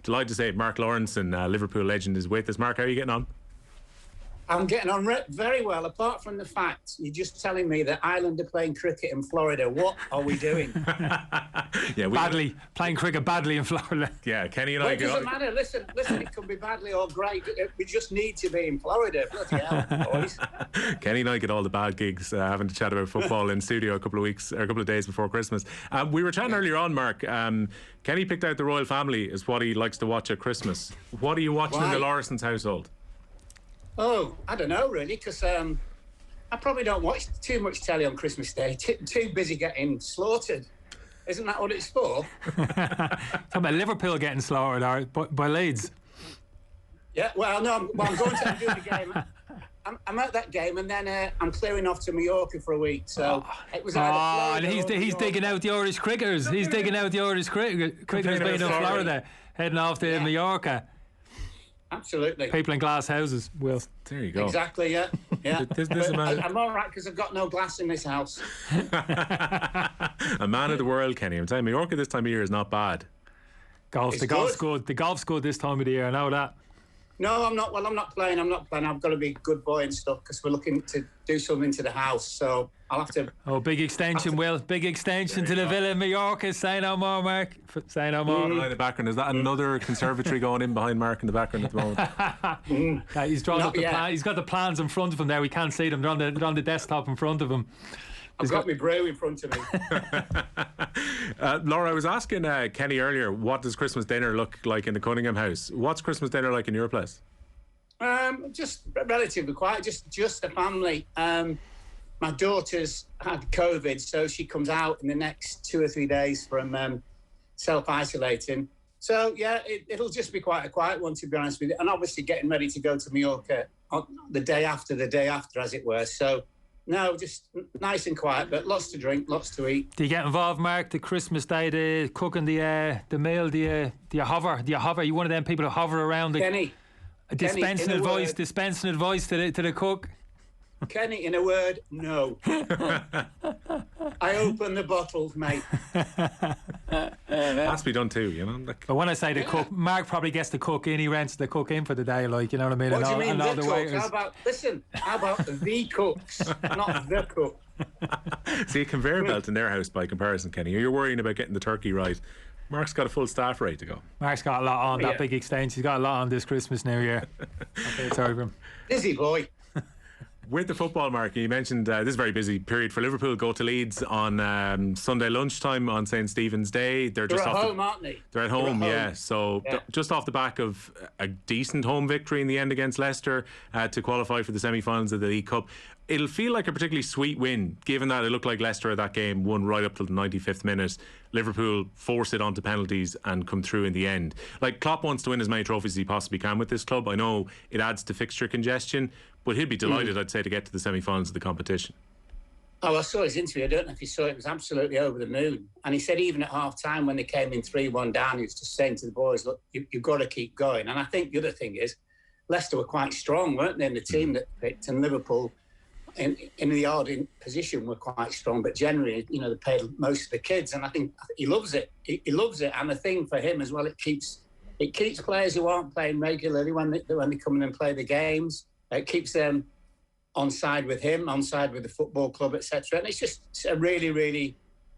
Delighted to say Mark Lawrenson, Liverpool legend, is with us. Mark, how are you getting on? I'm getting on very well, apart from the fact you're just telling me that Ireland are playing cricket in Florida. What are we doing? Badly. Playing cricket badly in Florida. Yeah, Kenny and I... It doesn't matter. Listen, it can be badly or great. We just need to be in Florida. Bloody hell, boys. Kenny and I get all the bad gigs having to chat about football in studio a couple of days before Christmas. We were chatting earlier on, Mark. Kenny picked out the royal family as what he likes to watch at Christmas. What are you watching in the Lawrensons household? Oh, I don't know really, because I probably don't watch too much telly on Christmas Day. Too busy getting slaughtered. Isn't that what it's for? Talking about Liverpool getting slaughtered by Leeds. Yeah, well, no, I'm going to do the game. I'm at that game, and then I'm clearing off to Mallorca for a week. So it was and he's digging out the Irish cricketers. He's digging out the Irish cricketers being in Florida, heading off to Mallorca. Absolutely. People in glass houses, Will. There you go. Exactly, yeah. I'm all right because I've got no glass in this house. A man of the world, Kenny. I'm telling you, Mallorca this time of year is not bad. The golf's good. The golf's good this time of the year. I know that. No, I'm not. Well, I'm not playing. I've got to be a good boy and stuff because we're looking to do something to the house. So I'll have to. Oh, big extension, Will. Big extension to the villa in Mallorca. Say no more, Mark. Say no more. In the background, is that another conservatory going in behind Mark in the background at the moment? He's drawn up the plan. He's got the plans in front of him there. We can't see them. They're on the desktop in front of him. I've got my brew in front of me. Laura, I was asking Kenny earlier, what does Christmas dinner look like in the Cunningham house? What's Christmas dinner like in your place? Just relatively quiet, just a family. My daughter's had COVID, so she comes out in the next 2 or 3 days from self-isolating. So, yeah, it'll just be quite a quiet one, to be honest with you. And obviously getting ready to go to Mallorca on the day after, as it were. So, no, just nice and quiet, but lots to drink, lots to eat. Do you get involved, Mark, the Christmas Day, the cooking, the meal? Do you hover? Are you one of them people who hover around? Kenny, dispensing advice to the cook? Kenny, in a word, no. I open the bottles, mate. Has to be done too, you know. But when I say the cook, Mark probably gets the cook in. He rents the cook in for the day, like, you know what I mean. What do you mean, the cooks? How about the cooks, not the cook? See, a conveyor belt in their house by comparison, Kenny. You're worrying about getting the turkey right. Mark's got a full staff ready to go. Mark's got a lot on that big extension. He's got a lot on this Christmas, New Year. Okay, sorry for him. Busy boy. With the football, Mark, you mentioned this is a very busy period for Liverpool. Go to Leeds on Sunday lunchtime on St. Stephen's Day. They're just at home, aren't they? They're at home, yeah. So just off the back of a decent home victory in the end against Leicester to qualify for the semi-finals of the League Cup. It'll feel like a particularly sweet win, given that it looked like Leicester at that game won right up till the 95th minute. Liverpool force it onto penalties and come through in the end. Like, Klopp wants to win as many trophies as he possibly can with this club. I know it adds to fixture congestion, but he'd be delighted, I'd say, to get to the semi-finals of the competition. Oh, I saw his interview. I don't know if you saw it. It was absolutely over the moon. And he said even at half-time when they came in 3-1 down, he was just saying to the boys, look, you've got to keep going. And I think the other thing is Leicester were quite strong, weren't they, in the team that picked, and Liverpool in the odd position were quite strong, but generally, you know, they paid most of the kids, and I think he loves it. He loves it, and the thing for him as well, it keeps players who aren't playing regularly when they come in and play the games. It keeps them on side with him, on side with the football club, etc. And it's just a really, really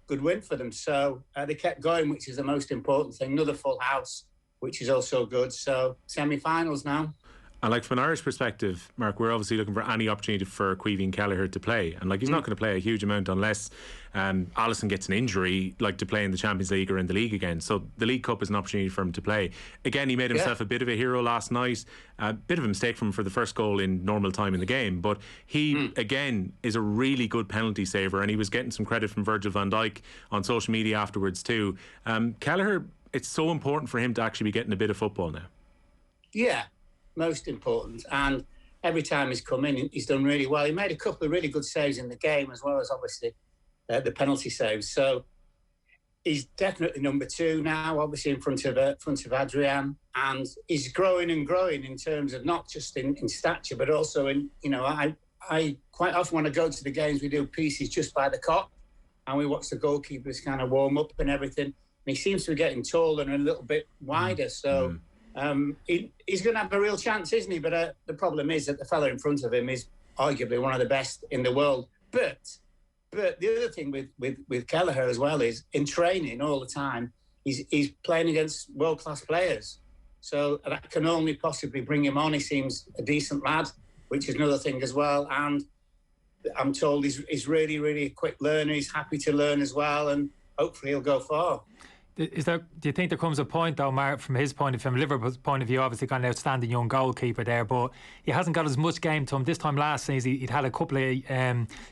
good win for them. So they kept going, which is the most important thing. Another full house, which is also good. So semi-finals now. And like, from an Irish perspective, Mark, we're obviously looking for any opportunity for Caoimhín Kelleher to play, and like, he's not going to play a huge amount unless Alisson gets an injury, like to play in the Champions League or in the league again. So the League Cup is an opportunity for him to play again. He made himself a bit of a hero last night, a bit of a mistake from him for the first goal in normal time in the game, but he again is a really good penalty saver, and he was getting some credit from Virgil van Dijk on social media afterwards too. Kelleher, it's so important for him to actually be getting a bit of football now. Yeah, most important. And every time he's come in, he's done really well. He made a couple of really good saves in the game, as well as obviously the penalty saves. So he's definitely number two now, obviously in front of Adrian, and he's growing and growing in terms of not just in stature, but also in, you know, I quite often when I go to the games, we do pieces just by the cop, and we watch the goalkeepers kind of warm up and everything. he seems to be getting taller and a little bit wider. So he's going to have a real chance, isn't he? But the problem is that the fellow in front of him is arguably one of the best in the world. But the other thing with Kelleher as well is in training all the time, he's playing against world-class players. So that can only possibly bring him on. He seems a decent lad, which is another thing as well. And I'm told he's really, really a quick learner. He's happy to learn as well, and hopefully he'll go far. Do you think there comes a point, though, Mark, from his point of view, from Liverpool's point of view, obviously got an outstanding young goalkeeper there, but he hasn't got as much game to him. This time last season, he'd had a couple of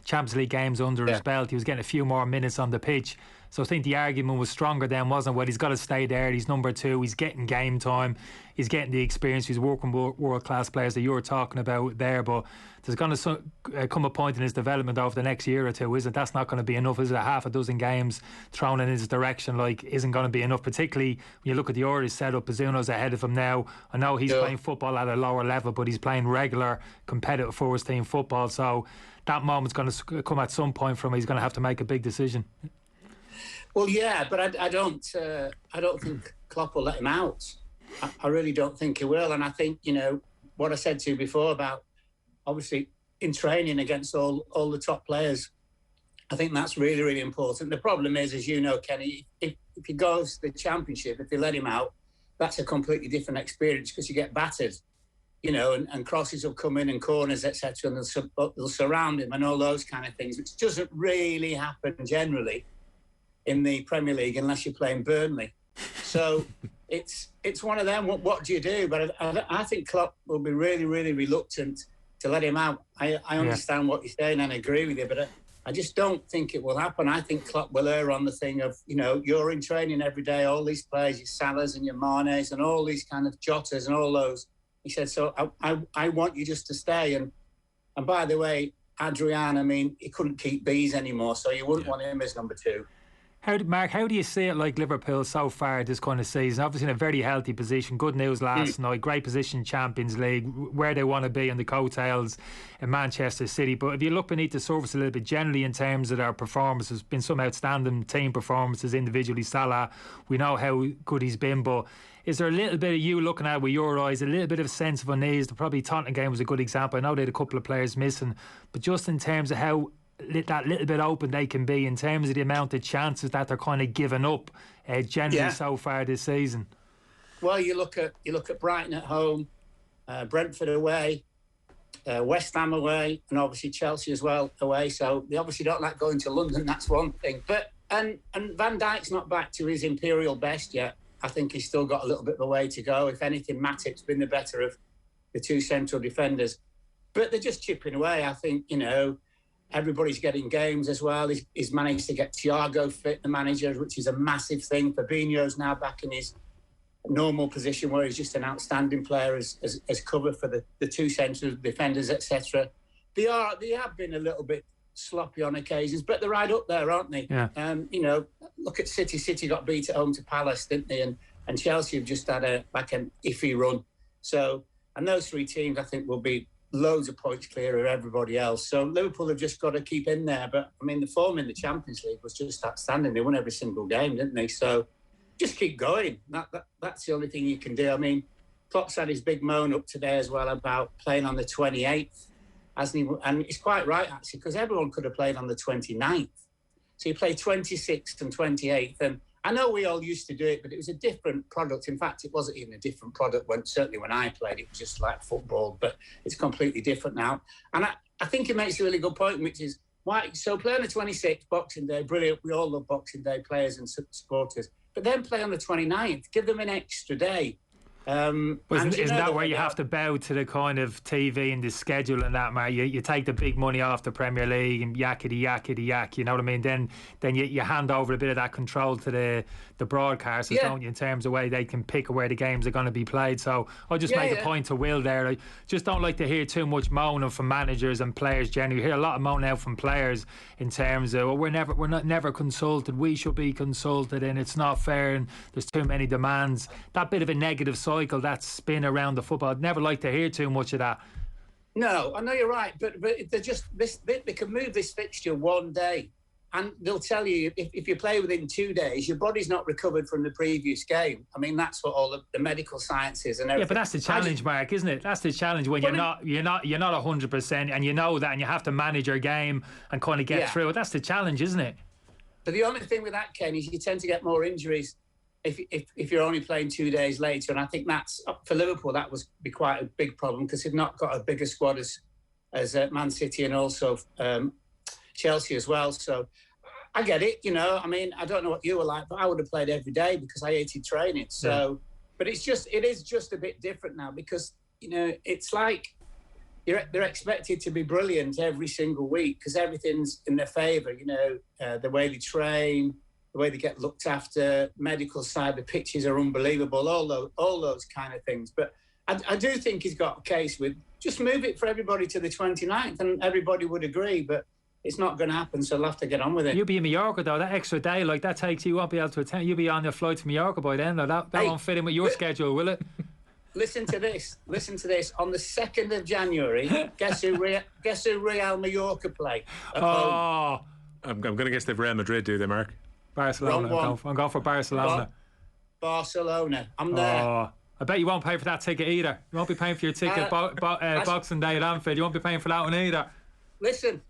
Champions League games under his belt. He was getting a few more minutes on the pitch. So I think the argument was stronger then, wasn't it? Well, he's got to stay there. He's number 2. He's getting game time. He's getting the experience. He's working with world-class players that you were talking about there. But there's going to come a point in his development over the next year or two, isn't it? That's not going to be enough, is it? Half a dozen games thrown in his direction, isn't going to be enough, particularly when you look at the Irish setup. Bazzuno's ahead of him now. I know he's playing football at a lower level, but he's playing regular competitive first team football. So that moment's going to come at some point from him. He's going to have to make a big decision. Well, yeah, but I don't think Klopp will let him out. I really don't think he will. And I think, what I said to you before about obviously in training against all the top players, I think that's really, really important. The problem is, as you know, Kenny, if he goes to the Championship, if they let him out, that's a completely different experience because you get battered, and crosses will come in and corners, etc., and they'll surround him and all those kind of things, which doesn't really happen generally in the Premier League unless you're playing Burnley. So it's one of them. What do you do? But I think Klopp will be really, really reluctant to let him out. I understand what you're saying and I agree with you, but I just don't think it will happen. I think Klopp will err on the thing of, you're in training every day, all these players, your Salahs and your Manes and all these kind of Jotas and all those. He said, so I want you just to stay. And by the way, Adrian, he couldn't keep bees anymore, so you wouldn't want him as number 2. Mark, how do you see it like Liverpool so far this kind of season? Obviously in a very healthy position. Good news last night. Great position in Champions League, where they want to be on the coattails in Manchester City. But if you look beneath the surface a little bit, generally in terms of their performance, there's been some outstanding team performances individually. Salah, we know how good he's been, but is there a little bit of you looking at it with your eyes, a little bit of sense of unease? The probably Tottenham game was a good example. I know they had a couple of players missing, but just in terms of how that little bit open they can be in terms of the amount of chances that they're kind of giving up generally so far this season. Well, you look at Brighton at home, Brentford away, West Ham away, and obviously Chelsea as well away. So they obviously don't like going to London. That's one thing. But and Van Dijk's not back to his imperial best yet. I think he's still got a little bit of a way to go. If anything, Matip's been the better of the 2 central defenders. But they're just chipping away. I think everybody's getting games as well. He's managed to get Thiago fit, the manager, which is a massive thing. Fabinho's now back in his normal position where he's just an outstanding player as cover for the 2 central defenders, etc. They have been a little bit sloppy on occasions, but they're right up there, aren't they? Yeah. Look at City. City got beat at home to Palace, didn't they? And Chelsea have just had an iffy run. So, and those 3 teams, I think, will be loads of points clear of everybody else. So Liverpool have just got to keep in there. But, the form in the Champions League was just outstanding. They won every single game, didn't they? So just keep going. That's the only thing you can do. Klopp's had his big moan up today as well about playing on the 28th, hasn't he? And he's quite right, actually, because everyone could have played on the 29th. So you play 26th and 28th. And I know we all used to do it, but it was a different product. In fact, it wasn't even a different product certainly when I played. It was just like football, but it's completely different now. And I think it makes a really good point, which is, why? So play on the 26th, Boxing Day, brilliant. We all love Boxing Day players and supporters. But then play on the 29th. Give them an extra day. Isn't that where you have to bow to the kind of TV and the schedule and that, Mark? You take the big money off the Premier League and yakety, you know what I mean? Then you hand over a bit of that control to the broadcasters, don't you, in terms of where they can pick where the games are going to be played. So I'll just make a point to Will there. I just don't like to hear too much moaning from managers and players generally. You hear a lot of moaning out from players in terms of, we're never consulted, we should be consulted, and it's not fair and there's too many demands. That bit of a negative cycle that's spin around the football. I'd never like to hear too much of that. No, I know you're right, but they're just they can move this fixture one day, and they'll tell you if you play within 2 days, your body's not recovered from the previous game. I mean, that's what all the medical science is and everything. Yeah, but that's the challenge, Mark, isn't it? That's the challenge when you're not 100%, and you know that, and you have to manage your game and kind of get through it. That's the challenge, isn't it? But the only thing with that, Ken, is you tend to get more injuries if you're only playing 2 days later. And I think that's, for Liverpool, that was be quite a big problem because they've not got a bigger squad as Man City and also Chelsea as well. So I get it, I mean, I don't know what you were like, but I would have played every day because I hated training. So, but it is just a bit different now because, it's like they're expected to be brilliant every single week because everything's in their favour, the way they train, the way they get looked after, medical side, the pitches are unbelievable, all those kind of things. But I do think he's got a case with just move it for everybody to the 29th and everybody would agree, but it's not going to happen, so I'll have to get on with it. You'll be in Mallorca, though. That extra day, that takes you won't be able to attend. You'll be on your flight to Mallorca by then, though. That won't fit in with your schedule, will it? Listen to this. On the 2nd of January, guess who Real Mallorca play? I'm going to guess they've Real Madrid, do they, Mark? Barcelona. I'm going for Barcelona. Barcelona. I'm there. I bet you won't pay for that ticket either. You won't be paying for your ticket Boxing Day at Anfield. You won't be paying for that one either. Listen,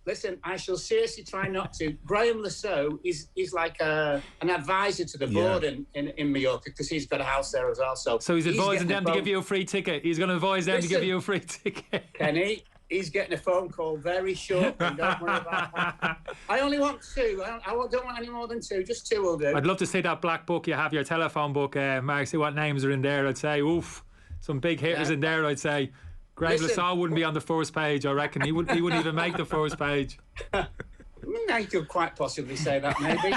I shall seriously try not to. Graham Lasso is like an advisor to the board in Mallorca because he's got a house there as well. So he's advising them to give you a free ticket. He's going to advise them to give you a free ticket. Kenny, he's getting a phone call very shortly. Don't worry about that. I only want 2. I don't want any more than 2. Just 2 will do. I'd love to see that black book you have, your telephone book, Mark. See what names are in there. I'd say, oof, some big hitters in there, I'd say. Graham Lasso wouldn't be on the first page, I reckon. He wouldn't even make the first page. I could quite possibly say that, maybe.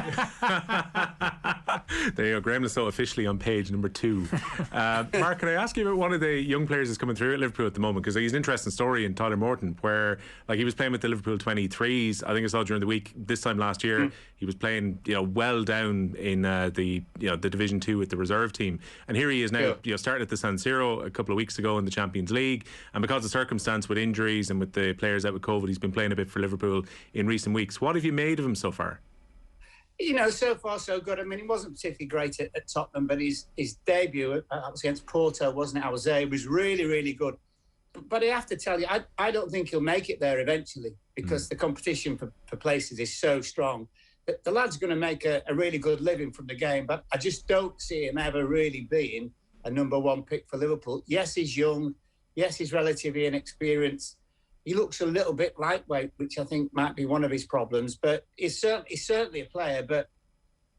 There you go, Graham Lasso officially on page number 2. Mark, can I ask you about one of the young players that's coming through at Liverpool at the moment? Because he's an interesting story in Tyler Morton, where he was playing with the Liverpool 23s. I think I saw during the week this time last year. He was playing well down in the Division 2 with the reserve team, and here he is now started at the San Siro a couple of weeks ago in the Champions League, and because of circumstance with injuries and with the players out with COVID, he's been playing a bit for Liverpool in recent weeks. What have you made of him so far? So far so good. I mean, he wasn't particularly great at Tottenham, but his debut was against Porto, wasn't it? I was there. It was really, really good. But I have to tell you, I don't think he'll make it there eventually because the competition for places is so strong. The lad's going to make a really good living from the game, but I just don't see him ever really being a number 1 pick for Liverpool. Yes, he's young. Yes, he's relatively inexperienced. He looks a little bit lightweight, which I think might be one of his problems. But he's certainly a player. But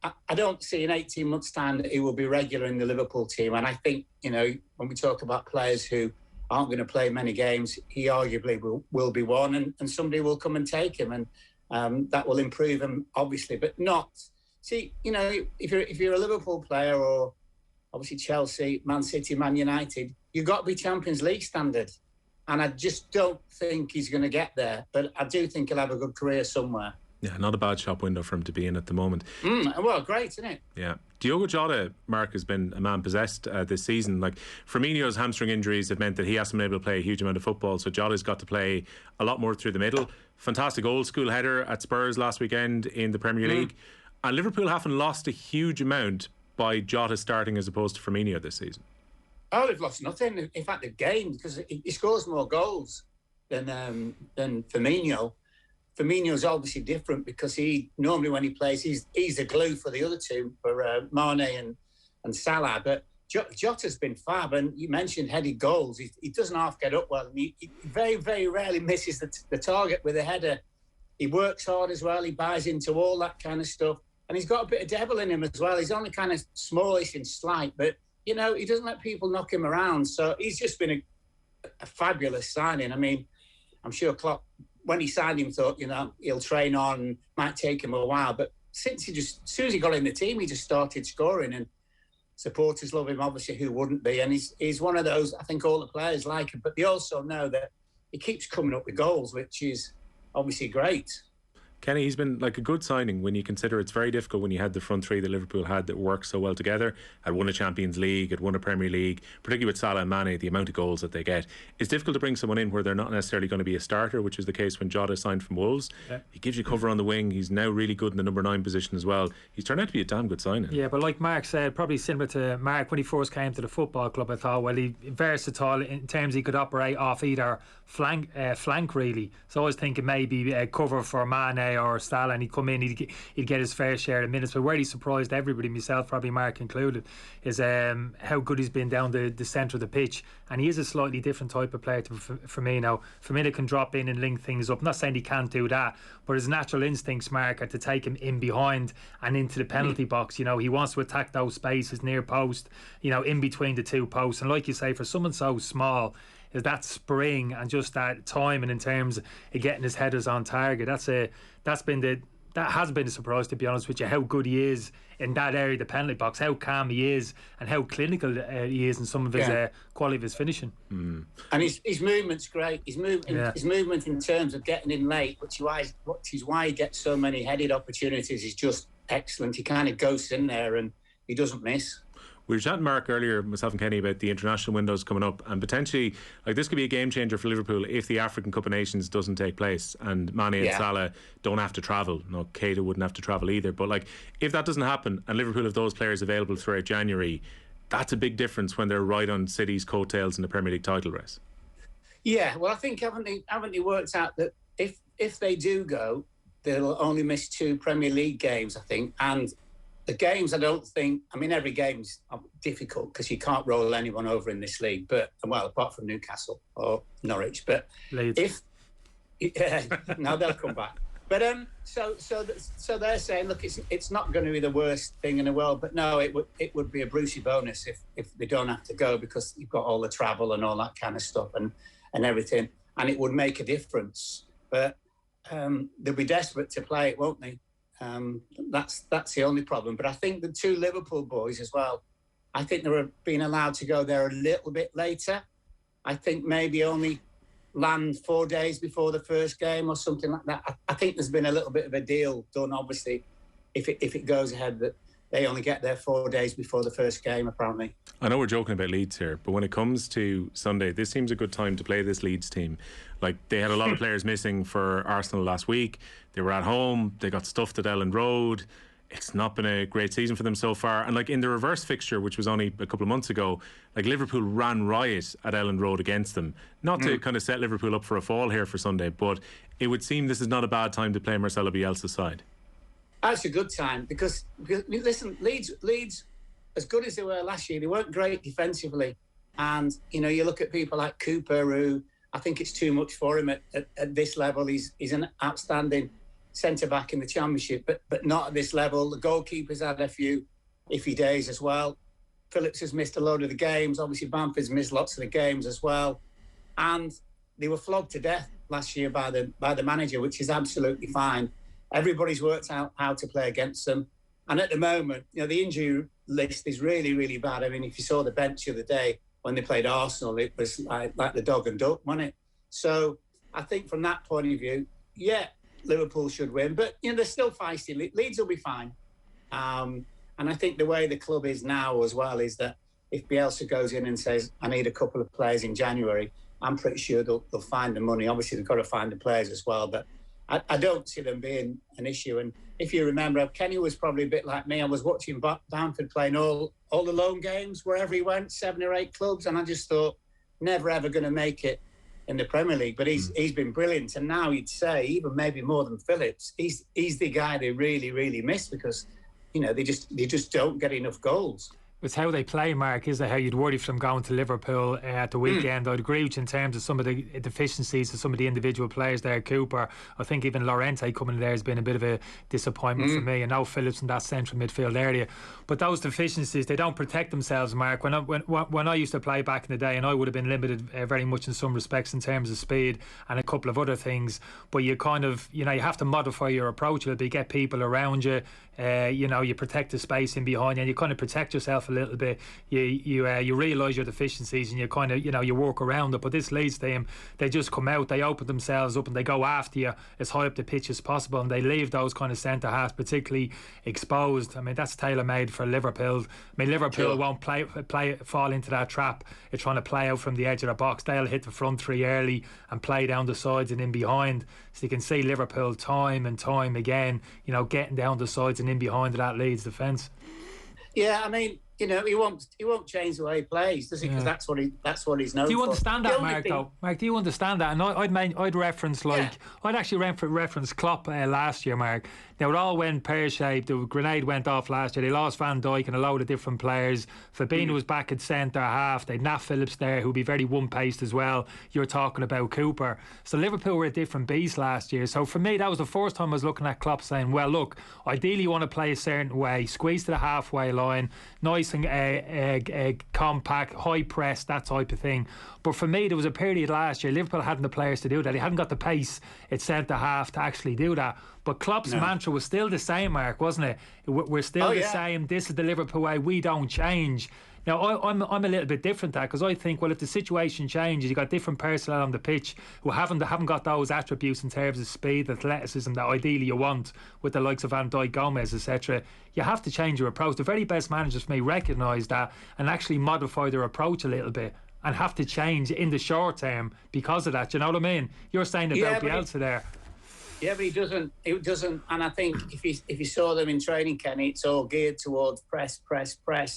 I don't see in 18 months' time that he will be regular in the Liverpool team. And I think, when we talk about players who aren't going to play many games, he arguably will be one. And somebody will come and take him. And that will improve him, obviously. But not... See, if you're a Liverpool player or obviously Chelsea, Man City, Man United, you've got to be Champions League standard. And I just don't think he's going to get there. But I do think he'll have a good career somewhere. Yeah, not a bad shop window for him to be in at the moment. Well, great, isn't it? Yeah. Diogo Jota, Mark, has been a man possessed this season. Firmino's hamstring injuries have meant that he hasn't been able to play a huge amount of football, so Jota's got to play a lot more through the middle. Fantastic old school header at Spurs last weekend in the Premier League. And Liverpool haven't lost a huge amount by Jota starting as opposed to Firmino this season. Oh, they've lost nothing. In fact, they've gained because he scores more goals than Firmino. Firmino's obviously different because he normally when he plays he's the glue for the other two, for Mane and Salah. But Jota's been fab, and you mentioned headed goals. He doesn't half get up well. He very, very rarely misses the target with a header. He works hard as well. He buys into all that kind of stuff, and he's got a bit of devil in him as well. He's only kind of smallish and slight, but he doesn't let people knock him around. So he's just been a fabulous signing. I mean, I'm sure Klopp, when he signed him, thought, he'll train on, might take him a while. But as soon as he got in the team, he just started scoring. And supporters love him, obviously, who wouldn't be? And he's one of those, I think all the players like him. But they also know that he keeps coming up with goals, which is obviously great. Kenny, he's been like a good signing when you consider it's very difficult when you had the front three that Liverpool had that worked so well together, had won a Champions League, had won a Premier League, particularly with Salah and Mane, the amount of goals that they get. It's difficult to bring someone in where they're not necessarily going to be a starter, which is the case when Jota signed from Wolves. Yeah. He gives you cover on the wing. He's now really good in the number 9 position as well. He's turned out to be a damn good signing. Yeah, but like Mark said, probably similar to Mark when he first came to the football club, I thought, well, he's versatile in terms he could operate off either flank really. So I was thinking maybe cover for Mane or Salah, and he'd come in, he'd get his fair share of minutes. But where he surprised everybody, myself, probably Mark included, is how good he's been down the centre of the pitch. And he is a slightly different type of player to Firmino. Firmino can drop in and link things up. I'm not saying he can't do that, but his natural instincts, Mark, are to take him in behind and into the penalty box. You know, he wants to attack those spaces near post, you know, in between the 2 posts. And like you say, for someone so small, is that spring and just that timing in terms of getting his headers on target. That has been a surprise, to be honest with you, how good he is in that area, the penalty box, how calm he is, and how clinical he is in some of his quality of his finishing. And his movement's great. His movement in terms of getting in late, which is why he gets so many headed opportunities, is just excellent. He kind of goes in there and he doesn't miss. We were chatting, Mark, earlier, myself and Kenny, about the international windows coming up, and potentially, like, this could be a game changer for Liverpool if the African Cup of Nations doesn't take place and Mane and Salah don't have to travel. No, Keita wouldn't have to travel either. But like, if that doesn't happen and Liverpool have those players available throughout January, that's a big difference when they're right on City's coattails in the Premier League title race. Yeah, well, I think haven't they worked out that if they do go, they'll only miss 2 Premier League games, I think, and the games, I don't think, I mean, every game's difficult because you can't roll anyone over in this league, but, well, apart from Newcastle or Norwich, but Leeds. now they'll come back. But so they're saying, look, it's not going to be the worst thing in the world, but no, it would be a Brucey bonus if they don't have to go, because you've got all the travel and all that kind of stuff and everything, and it would make a difference. But they'll be desperate to play it, won't they? That's the only problem. But I think the 2 Liverpool boys as well, I think they were being allowed to go there a little bit later. I think maybe only land 4 days before the first game or something like that. I think there's been a little bit of a deal done, obviously, if it goes ahead, that they only get there 4 days before the first game, apparently. I know we're joking about Leeds here, but when it comes to Sunday, this seems a good time to play this Leeds team. Like, they had a lot of players missing for Arsenal last week. They were at home. They got stuffed at Ellen Road. It's not been a great season for them so far. And like in the reverse fixture, which was only a couple of months ago, like Liverpool ran riot at Ellen Road against them. Not to kind of set Liverpool up for a fall here for Sunday, but it would seem this is not a bad time to play Marcelo Bielsa's side. That's a good time because listen, Leeds, as good as they were last year, they weren't great defensively. And, you know, you look at people like Cooper, who I think it's too much for him at this level. He's an outstanding centre-back in the Championship, but not at this level. The goalkeeper's had a few iffy days as well. Phillips has missed a load of the games. Obviously, Bamford's missed lots of the games as well. And they were flogged to death last year by the manager, which is absolutely fine. Everybody's worked out how to play against them. And at the moment, you know, the injury list is really, really bad. I mean, if you saw the bench the other day when they played Arsenal, it was like the dog and duck, wasn't it? So I think from that point of view, yeah, Liverpool should win. But, you know, they're still feisty. Leeds will be fine. And I think the way the club is now as well is that if Bielsa goes in and says, I need a couple of players in January, I'm pretty sure they'll find the money. Obviously, they've got to find the players as well. But I don't see them being an issue. And if you remember, Kenny was probably a bit like me. I was watching Bamford playing all the loan games, wherever he went, 7 or 8 clubs. And I just thought, never, ever going to make it in the Premier League. But he's been brilliant. And now you'd say, even maybe more than Phillips, he's the guy they really, really miss because, you know, they just don't get enough goals. It's how they play, Mark, isn't it? How you'd worry from going to Liverpool at the weekend. I'd agree with you in terms of some of the deficiencies of some of the individual players there. Cooper, I think even Llorente coming in there has been a bit of a disappointment for me, and now Phillips in that central midfield area. But those deficiencies, they don't protect themselves, Mark. When I used to play back in the day, and I would have been limited very much in some respects in terms of speed and a couple of other things, but you kind of, you know, you have to modify your approach a little bit, get people around you, you know, you protect the space in behind you, and you kind of protect yourself off a little bit, you realise your deficiencies and you kind of, you work around it. But this Leeds team, they just come out, they open themselves up and they go after you as high up the pitch as possible, and they leave those kind of centre halves particularly exposed. I mean, that's tailor-made for Liverpool. I mean, Liverpool won't fall into that trap. It's trying to play out from the edge of the box. They'll hit the front three early and play down the sides and in behind. So you can see Liverpool time and time again, getting down the sides and in behind that Leeds defence. Yeah, I mean, he won't change the way he plays, does he? Because that's what he's known for. Do you understand that, Mark? Though, Mark, do you understand that? And I'd reference I'd actually reference Klopp last year, Mark. Now it all went pear-shaped. The grenade went off last year. They lost Van Dijk and a load of different players. Fabinho was back at centre half. They'd Nat Phillips there, who'd be very one-paced as well. You're talking about Cooper. So Liverpool were a different beast last year. So for me, that was the first time I was looking at Klopp saying, well, look, ideally you want to play a certain way, squeeze to the halfway line, nice and compact, high press, that type of thing. But for me, there was a period last year Liverpool hadn't the players to do that. They hadn't got the pace at centre half to actually do that. But Klopp's mantra was still the same, Mark, wasn't it? We're still the same. This is the Liverpool way. We don't change. Now, I'm a little bit different that, because I think, well, if the situation changes, you've got different personnel on the pitch who haven't got those attributes in terms of speed, athleticism that ideally you want with the likes of Van Dijk, Gomez, etc. You have to change your approach. The very best managers for me recognise that and actually modify their approach a little bit and have to change in the short term because of that. You know what I mean? You're saying about Bielsa there. Yeah, but he doesn't. And I think if you saw them in training, Kenny, it's all geared towards press.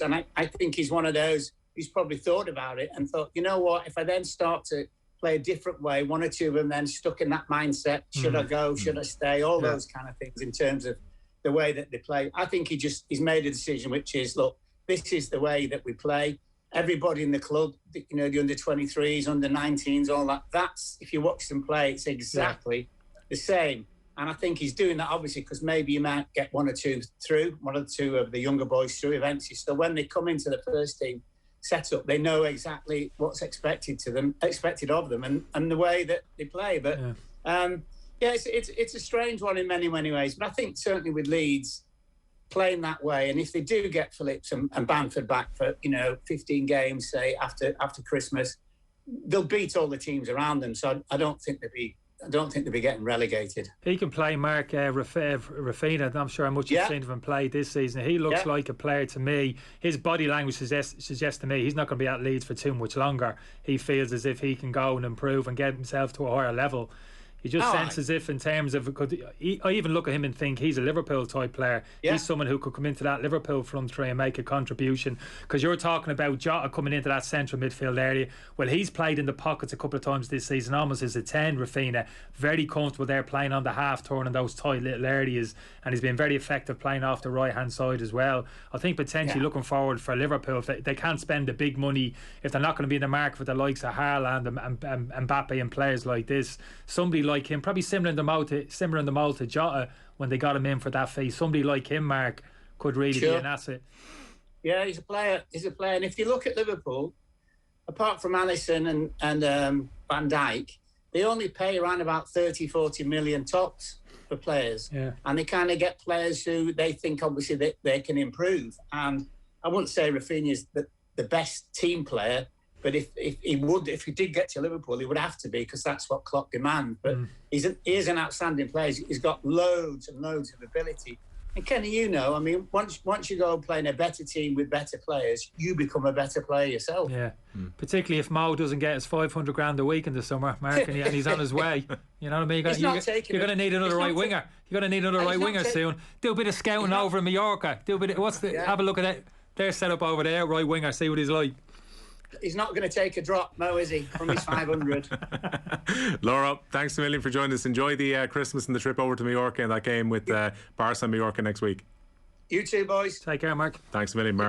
And I think he's one of those who's probably thought about it and thought, you know what, if I then start to play a different way, one or two of them then stuck in that mindset, should I go, should I stay, all those kind of things in terms of the way that they play. I think he's made a decision, which is, look, this is the way that we play. Everybody in the club, the under-23s, under-19s, all that, that's, if you watch them play, it's exactly the same. And I think he's doing that obviously because maybe you might get one or two of the younger boys through eventually. So when they come into the first team setup, they know exactly what's expected of them and the way that they play. But it's a strange one in many ways. But I think certainly with Leeds playing that way, and if they do get Phillips and Bamford back for 15 games, say after Christmas, they'll beat all the teams around them. So I don't think they'll be getting relegated. He can play, Mark, Raphinha. I'm sure how much you've seen of him play this season. He looks like a player to me. His body language suggests to me he's not going to be at Leeds for too much longer. He feels as if he can go and improve and get himself to a higher level. You just sense as if in terms of, I even look at him and think he's a Liverpool type player. He's someone who could come into that Liverpool front three and make a contribution. Because you're talking about Jota coming into that central midfield area. Well, he's played in the pockets a couple of times this season, almost as a 10, Raphinha. Very comfortable there playing on the half turn in those tight little areas. And he's been very effective playing off the right hand side as well. I think potentially looking forward for Liverpool, if they can't spend the big money, if they're not going to be in the market for the likes of Haaland and Mbappe and players like this, somebody like him, probably similar in the mold to Jota when they got him in for that fee. Somebody like him, Mark, could really be an asset. Yeah, he's a player. And if you look at Liverpool, apart from Alisson and Van Dijk, they only pay around about 30-40 million tops for players. Yeah. And they kind of get players who they think obviously that they can improve. And I wouldn't say Raphinha's the best team player, but if he did get to Liverpool, he would have to be, because that's what Klopp demands. But he is an outstanding player. He's got loads and loads of ability. And Kenny, I mean, once you go and play in a better team with better players, you become a better player yourself. Yeah, particularly if Mo doesn't get his 500 grand a week in the summer, Mark, and he's on his way. You know what I mean? You're going to need another right winger. You're going to need another right winger soon. Do a bit of scouting over in Mallorca. Have a look at it. They're set up over there, right winger. See what he's like. He's not going to take a drop, Mo, is he, from his 500? Laura, thanks a million for joining us. Enjoy the Christmas and the trip over to Mallorca and that game with Barca and Mallorca next week. You too, boys. Take care, Mark. Thanks a million, Mark.